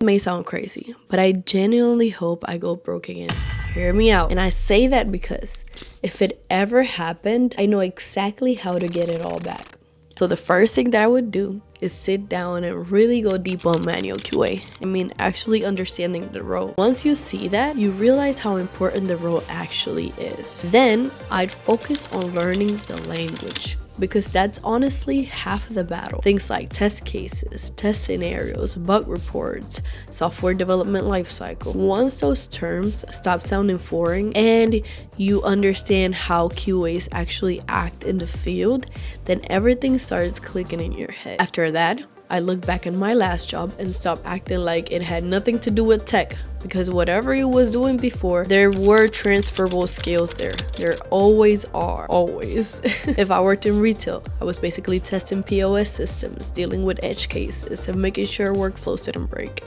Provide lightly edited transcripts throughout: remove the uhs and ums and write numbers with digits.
It may sound crazy, but I genuinely hope I go broke again. Hear me out. And I say that because if it ever happened, I know exactly how to get it all back. So the first thing that I would do is sit down and really go deep on manual QA. I mean, actually understanding the role. Once you see that, you realize how important the role actually is. Then I'd focus on learning the language, because that's honestly half the battle. Things like test cases, test scenarios, bug reports, software development lifecycle. Once those terms stop sounding foreign and you understand how QAs actually act in the field, then everything starts clicking in your head. After that, I look back at my last job and stop acting like it had nothing to do with tech, because whatever you was doing before, there were transferable skills there. There always are, always. If I worked in retail, I was basically testing POS systems, dealing with edge cases, and making sure workflows didn't break.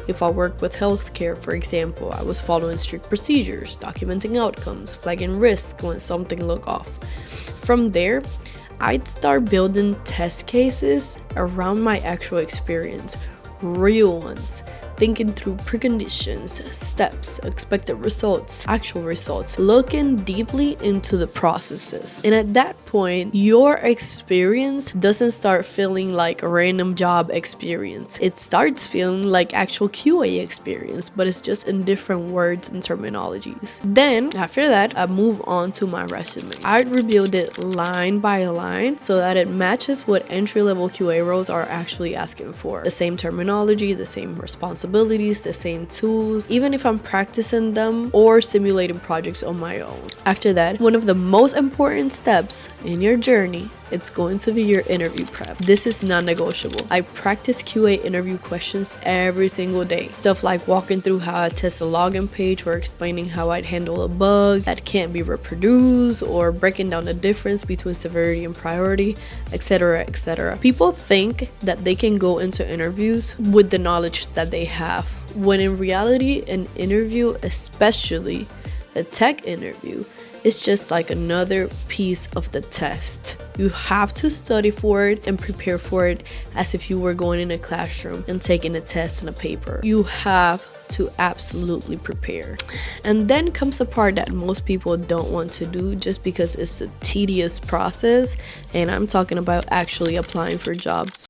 If I worked with healthcare, for example, I was following strict procedures, documenting outcomes, flagging risk when something looked off. From there, I'd start building test cases around my actual experience, real ones, thinking through preconditions, steps, expected results, actual results, looking deeply into the processes. And at that point, your experience doesn't start feeling like a random job experience. It starts feeling like actual QA experience, but it's just in different words and terminologies. Then, after that, I move on to my resume. I'd rebuild it line by line so that it matches what entry-level QA roles are actually asking for. The same terminology, the same responsibilities, the same tools, even if I'm practicing them or simulating projects on my own. After that, one of the most important steps in your journey, it's going to be your interview prep. This is non-negotiable. I practice QA interview questions every single day. Stuff like walking through how I test a login page, or explaining how I'd handle a bug that can't be reproduced, or breaking down the difference between severity and priority, etc., etc. People think that they can go into interviews with the knowledge that they have, when in reality, an interview, especially a tech interview, it's just like another piece of the test. You have to study for it and prepare for it as if you were going in a classroom and taking a test and a paper. You have to absolutely prepare. And then comes the part that most people don't want to do just because it's a tedious process, and I'm talking about actually applying for jobs.